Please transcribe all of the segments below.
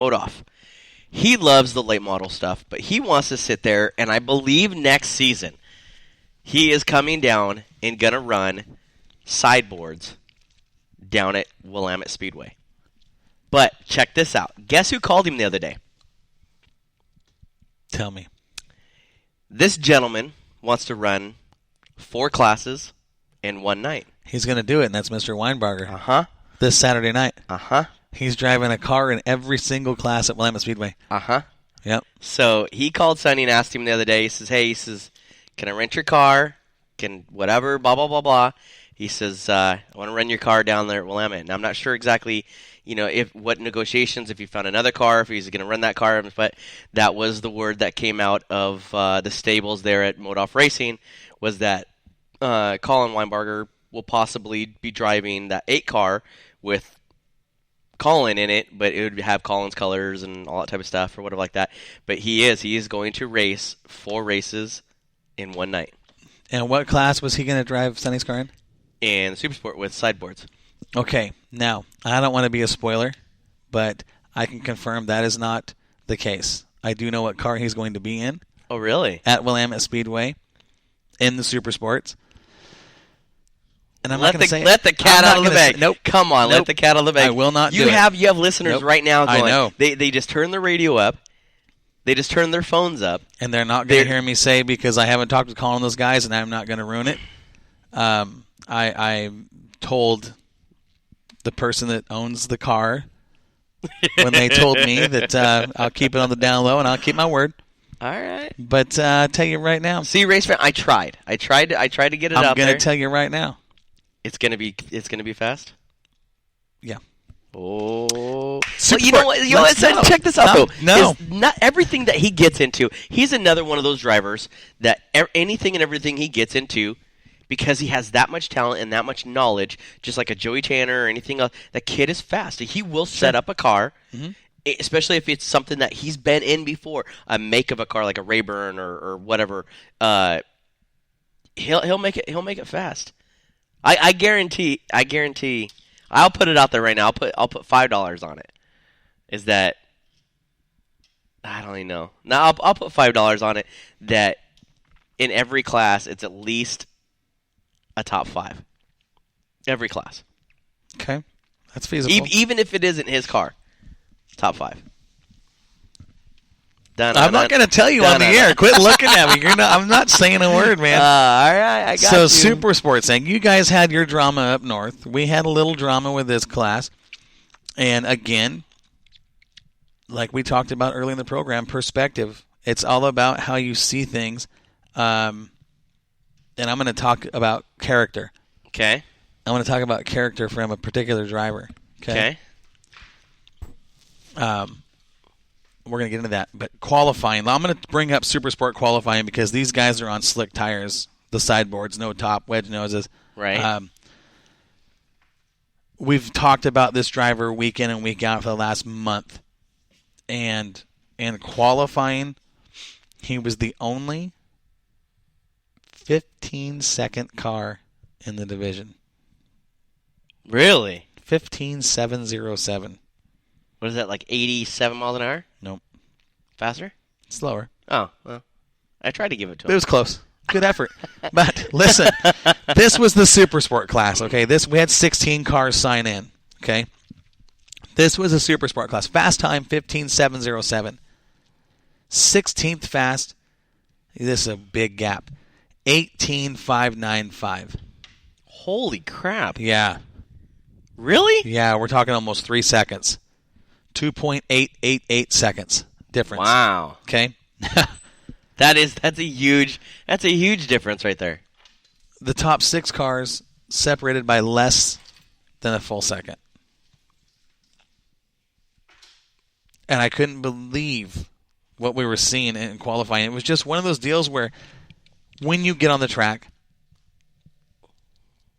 Modoff. He loves the late model stuff, but he wants to sit there, and I believe next season he is coming down and going to run sideboards down at Willamette Speedway. But check this out. Guess who called him the other day? Tell me. This gentleman wants to run 4 classes in one night. He's going to do it, and that's Mr. Weinbarger. Uh-huh. This Saturday night. Uh-huh. He's driving a car in every single class at Willamette Speedway. Uh-huh. Yep. So he called Sonny and asked him the other day. He says, can I rent your car? Can whatever, blah, blah, blah, blah. He says, I want to run your car down there at Willamette. And I'm not sure exactly, what negotiations, if he found another car, if he's going to run that car. But that was the word that came out of the stables there at Modoff Racing, was that Colin Weinbarger will possibly be driving that 8 car with Colin in it, but it would have Colin's colors and all that type of stuff or whatever like that. But he is going to race 4 races in one night. And what class was he going to drive Sonny's car in? And Supersport with sideboards. Okay, now, I don't want to be a spoiler, but I can confirm that is not the case. I do know what car he's going to be in. Oh, really? At Willamette Speedway in the Supersports. And I'm not going to say let the cat out of the bag. Nope. Come on, Nope. let the cat out of the bag. I will not You do have it. You have listeners Nope. right now going. I know. They just turn their radio up. They just turn their phones up. And they're not going to hear me say, because I haven't talked to Colin those guys, and I'm not going to ruin it. I told the person that owns the car when they told me that I'll keep it on the down low, and I'll keep my word. All right. But I'll tell you right now. See, race fan, I tried to get it out there. I'm going to tell you right now. It's gonna be fast. Yeah. Oh. Well, Super you know what? You know what? Let's go. Check this out, though. No. Is not everything that he gets into. He's another one of those drivers that anything and everything he gets into, because he has that much talent and that much knowledge, just like a Joey Tanner or anything else. That kid is fast. He will set up a car. Mm-hmm. Especially if it's something that he's been in before, a make of a car like a Rayburn or whatever. He'll make it fast. I guarantee. I'll put it out there right now. I'll put $5 on it. Is that I don't even know. No, I'll put $5 on it that in every class it's at least a top 5. Every class. Okay, that's feasible. Even if it isn't his car. Top 5. I'm not going to tell you on the air. Quit looking at me. I'm not saying a word, man. All right, I got so you. Super Sports thing. You guys had your drama up north. We had a little drama with this class. And again, like we talked about early in the program, perspective. It's all about how you see things. And I'm going to talk about character. Okay. I want to talk about character from a particular driver. Okay. We're going to get into that. But qualifying, I'm going to bring up Super Sport qualifying because these guys are on slick tires, the sideboards, no top, wedge noses. Right. We've talked about this driver week in and week out for the last month. And in qualifying, he was the only 15-second car in the division. Really? 15.707. What is that, like 87 miles an hour? Nope. Faster? Slower. Oh, well, I tried to give it to him. It was close. Good effort. But listen, this was the Super Sport class, okay? We had 16 cars sign in, okay? This was a Super Sport class. Fast time, 15.707. 16th fast, this is a big gap, 18.595. Holy crap. Yeah. Really? Yeah, we're talking almost 3 seconds. 2.888 seconds difference. Wow. Okay? That's a huge difference right there. The top 6 cars separated by less than a full second. And I couldn't believe what we were seeing in qualifying. It was just one of those deals where when you get on the track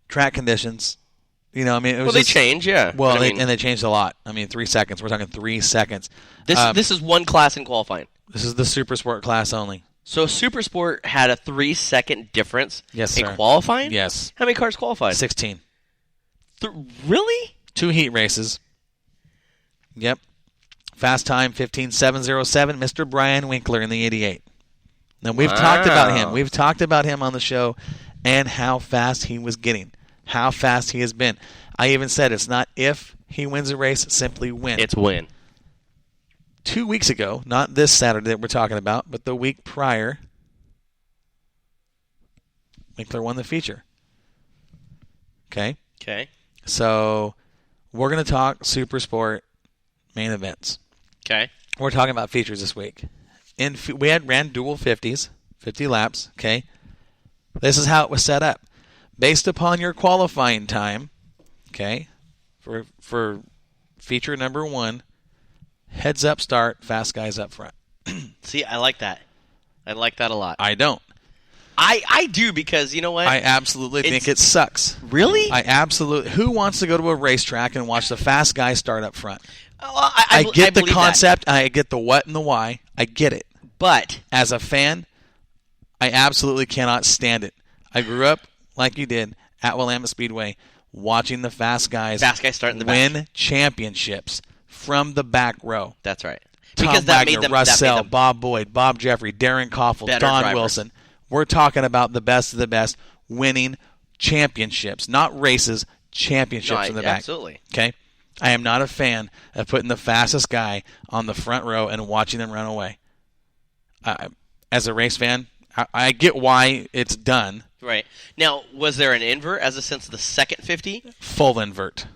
conditions, you know, I mean, it was they change, yeah. Well, and they changed a lot. I mean, 3 seconds. We're talking 3 seconds. This is one class in qualifying. This is the Super Sport class only. So Super Sport had a 3-second difference yes, in sir. qualifying? Yes. How many cars qualified? 16. Really? 2 heat races. Yep. Fast time 15.707. Mr. Brian Winkler in the 88. Now we've talked about him. We've talked about him on the show and how fast he was getting, how fast he has been. I even said it's not if he wins a race, simply when. It's win. 2 weeks ago, not this Saturday that we're talking about, but the week prior, Winkler won the feature. Okay? Okay. So we're going to talk Super Sport main events. Okay. We're talking about features this week. We ran dual 50s, 50 laps. Okay? This is how it was set up. Based upon your qualifying time, okay, for feature number 1, heads up start, fast guys up front. See, I like that. I like that a lot. I don't. I do because, you know what? I absolutely think it sucks. Really? Who wants to go to a racetrack and watch the fast guy start up front? Well, I get the believe concept. I get the what and the why. I get it. But as a fan, I absolutely cannot stand it. I grew up, like you did, at Willamette Speedway, watching the fast guys starting the win championships from the back row. That's right. Tom Because that Wagner, made them, Russell, Bob Boyd, Bob Jeffrey, Darren Koffel, better Don drivers. Wilson. We're talking about the best of the best winning championships, not races, championships in the back. Absolutely. Okay? I am not a fan of putting the fastest guy on the front row and watching them run away. As a race fan, I get why it's done. Right. Now, was there an invert as a sense of the second 50? Full invert.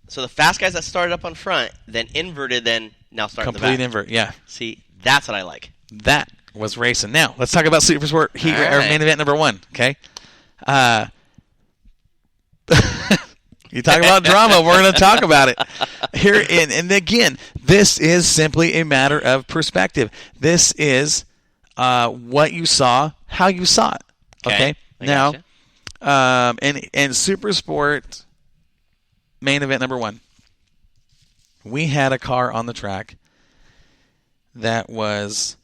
So the fast guys that started up on front, then inverted, then now start in the back. Complete invert, yeah. See, that's what I like. That was racing. Now, let's talk about Super Sport Heat or main event number 1, okay? You talk about drama, we're going to talk about it. Here, and again, this is simply a matter of perspective. This is what you saw, how you saw it. Okay? Now, and Super Sport main event number 1, we had a car on the track that was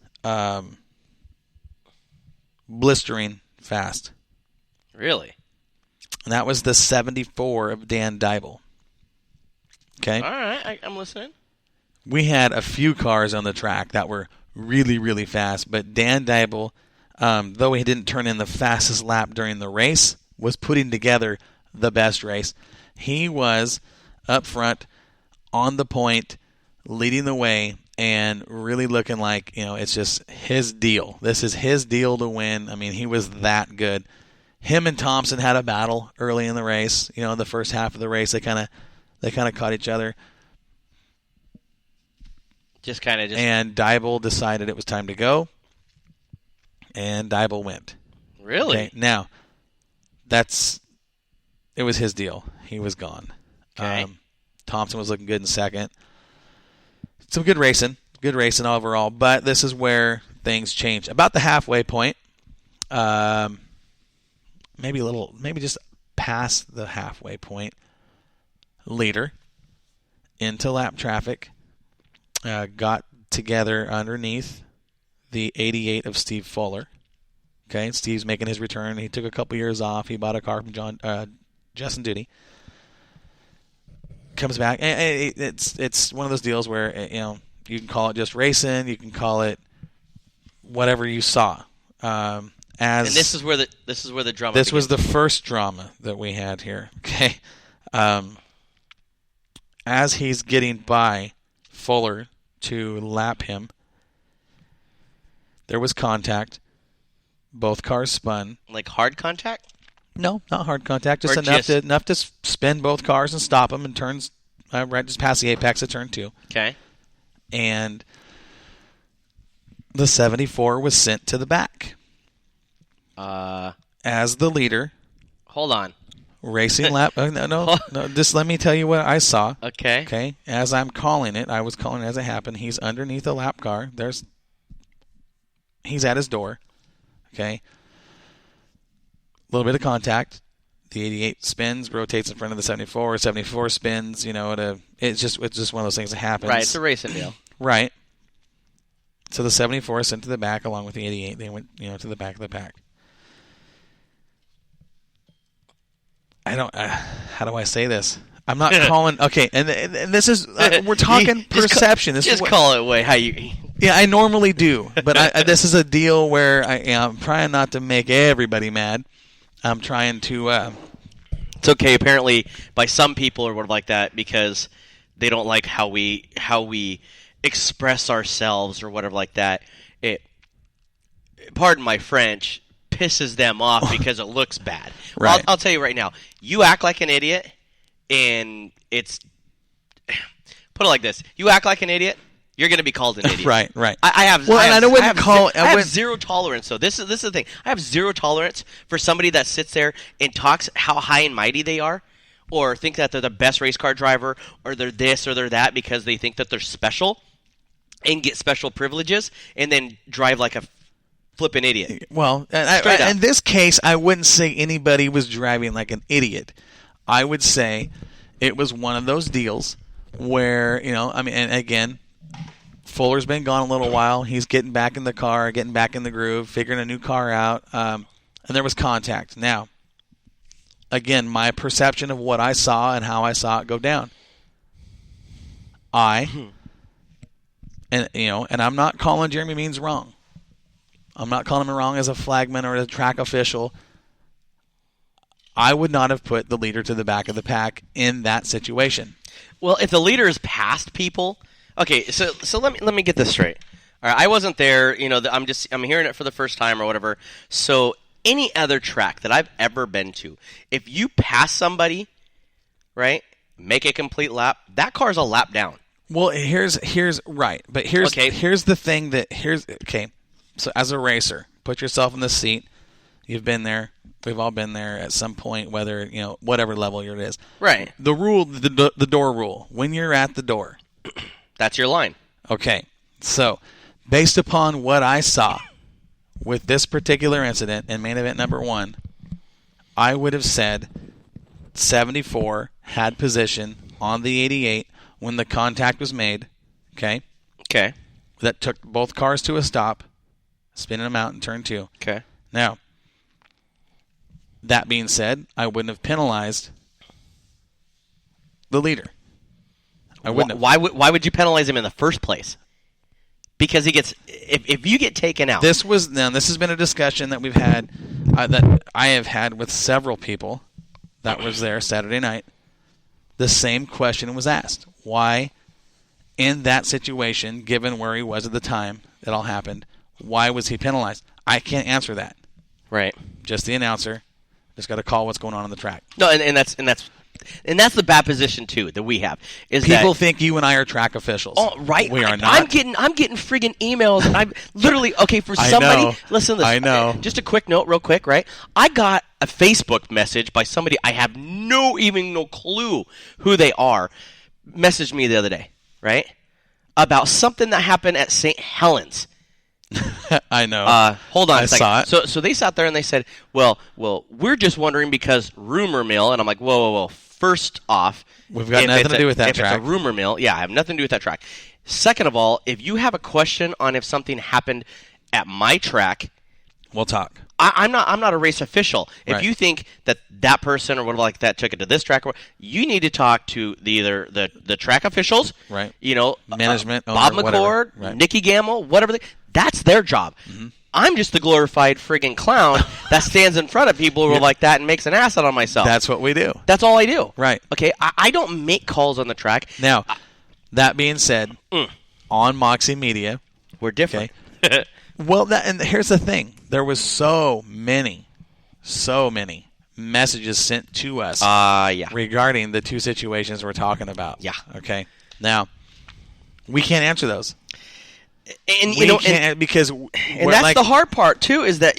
blistering fast. Really? And that was the 74 of Dan Dybel. Okay? All right, I'm listening. We had a few cars on the track that were really, really fast, but Dan Dybel, though he didn't turn in the fastest lap during the race, was putting together the best race. He was up front, on the point, leading the way, and really looking like, it's just his deal. This is his deal to win. I mean, he was that good. Him and Thompson had a battle early in the race. The first half of the race, they kind of caught each other. And Dybel decided it was time to go, and Dybel went. Really? Okay, now, it was his deal. He was gone. Okay. Thompson was looking good in second. Some good racing overall, but this is where things changed. About the halfway point, maybe just past the halfway point, leader into lap traffic, got together underneath the 88 of Steve Fuller. Okay, Steve's making his return. He took a couple years off. He bought a car from Justin Duty. Comes back. It's one of those deals where you can call it just racing. You can call it whatever you saw. And this is where the drama. This was the first drama that we had here. Okay, as he's getting by Fuller to lap him, there was contact. Both cars spun. Like hard contact? No, not hard contact. Just enough to spin both cars and stop them and turns right just past the apex of turn 2. Okay. And the 74 was sent to the back. As the leader. Hold on. Racing lap. No. Just let me tell you what I saw. Okay. Okay. As I'm calling it, I was calling it as it happened. He's underneath the lap car. He's at his door. Okay. A little bit of contact. The 88 spins, rotates in front of the 74. 74 spins. It's just one of those things that happens. Right. It's a racing deal. Right. So the 74 is sent to the back along with the 88. They went, to the back of the pack. I don't. How do I say this? I'm not calling. Okay, and this is we're talking perception. This just is call it way how you. Yeah, I normally do, but this is a deal where I'm trying not to make everybody mad. I'm trying to. It's okay, apparently, by some people or whatever like that, because they don't like how we express ourselves or whatever like that. It, pardon my French, pisses them off because it looks bad. Right. Well, I'll tell you right now, you act like an idiot, and it's put it like this: you act like an idiot, you're going to be called an idiot. Right. I have. Well, I and have, I wouldn't I have call. I have zero tolerance. So this is the thing. I have zero tolerance for somebody that sits there and talks how high and mighty they are, or think that they're the best race car driver, or they're this or they're that because they think that they're special and get special privileges, and then drive like a flippin' idiot. Well, Straight up. in this case, I wouldn't say anybody was driving like an idiot. I would say it was one of those deals where, and again, Fuller's been gone a little while. He's getting back in the car, getting back in the groove, figuring a new car out, and there was contact. Now, again, my perception of what I saw and how I saw it go down. And I'm not calling Jeremy Means wrong. I'm not calling him wrong as a flagman or a track official. I would not have put the leader to the back of the pack in that situation. Well, if the leader is past people, okay. So let me get this straight. All right, I wasn't there. I'm hearing it for the first time or whatever. So any other track that I've ever been to, if you pass somebody, right, make a complete lap, that car's a lap down. Well, here's right, but here's the thing okay. So as a racer, put yourself in the seat. You've been there. We've all been there at some point, whether, whatever level it is. Right. The rule, the door rule, when you're at the door. That's your line. Okay. So based upon what I saw with this particular incident in main event number 1, I would have said 74 had position on the 88 when the contact was made. Okay. That took both cars to a stop, spinning them out in turn 2. Okay. Now, that being said, I wouldn't have penalized the leader. I wouldn't have. Why would you penalize him in the first place? Because he gets if you get taken out. This has been a discussion that we've had that I have had with several people that was there Saturday night. The same question was asked: why, in that situation, given where he was at the time it all happened, why was he penalized? I can't answer that. Right. Just the announcer. Just got to call what's going on the track. No, and that's the bad position too that we have. Is people think you and I are track officials? Oh, right. We are not. I'm getting friggin' emails, and I'm literally for somebody. I know. Listen to this. I know. Just a quick note, real quick, right? I got a Facebook message by somebody I have no clue who they are. Messaged me the other day, right, about something that happened at St. Helens. I know. Hold on a second. I saw it. So they sat there and they said, well, we're just wondering because rumor mill, and I'm like, whoa. First off, we've got nothing to do with that track. If it's a rumor mill, yeah, I have nothing to do with that track. Second of all, if you have a question on if something happened at my track, we'll talk. I'm not a race official. If Right. you think that person or whatever like that took it to this track, you need to talk to either the track officials, right? Bob Management, owner, McCord, right. Nicky Gamble, whatever. That's their job. Mm-hmm. I'm just the glorified friggin' clown that stands in front of people like that and makes an ass out of myself. That's what we do. That's all I do. Right. Okay, I don't make calls on the track. Now, that being said, on Moxie Media, we're different. Okay, well, and here's the thing. There was so many messages sent to us regarding the two situations we're talking about. Yeah. Okay. Now, we can't answer those. And because that's the hard part too, is that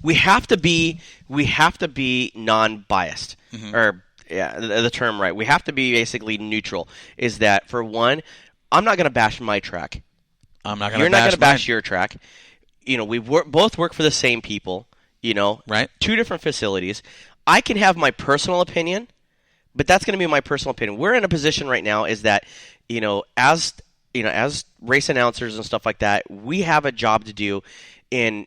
we have to be non-biased, or the term right. We have to be basically neutral. Is that for one, I'm not going to bash my track. I'm not going to. You're not going to bash your track. We both work for the same people. Right? 2 different facilities. I can have my personal opinion, but that's going to be my personal opinion. We're in a position right now is that as race announcers and stuff like that, we have a job to do in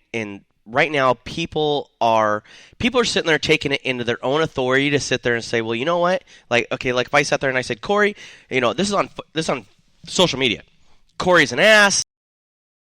right now people are sitting there taking it into their own authority to sit there and say, well, you know what? Like, okay, like if I sat there and I said, Corey, this is on social media. Corey's an ass.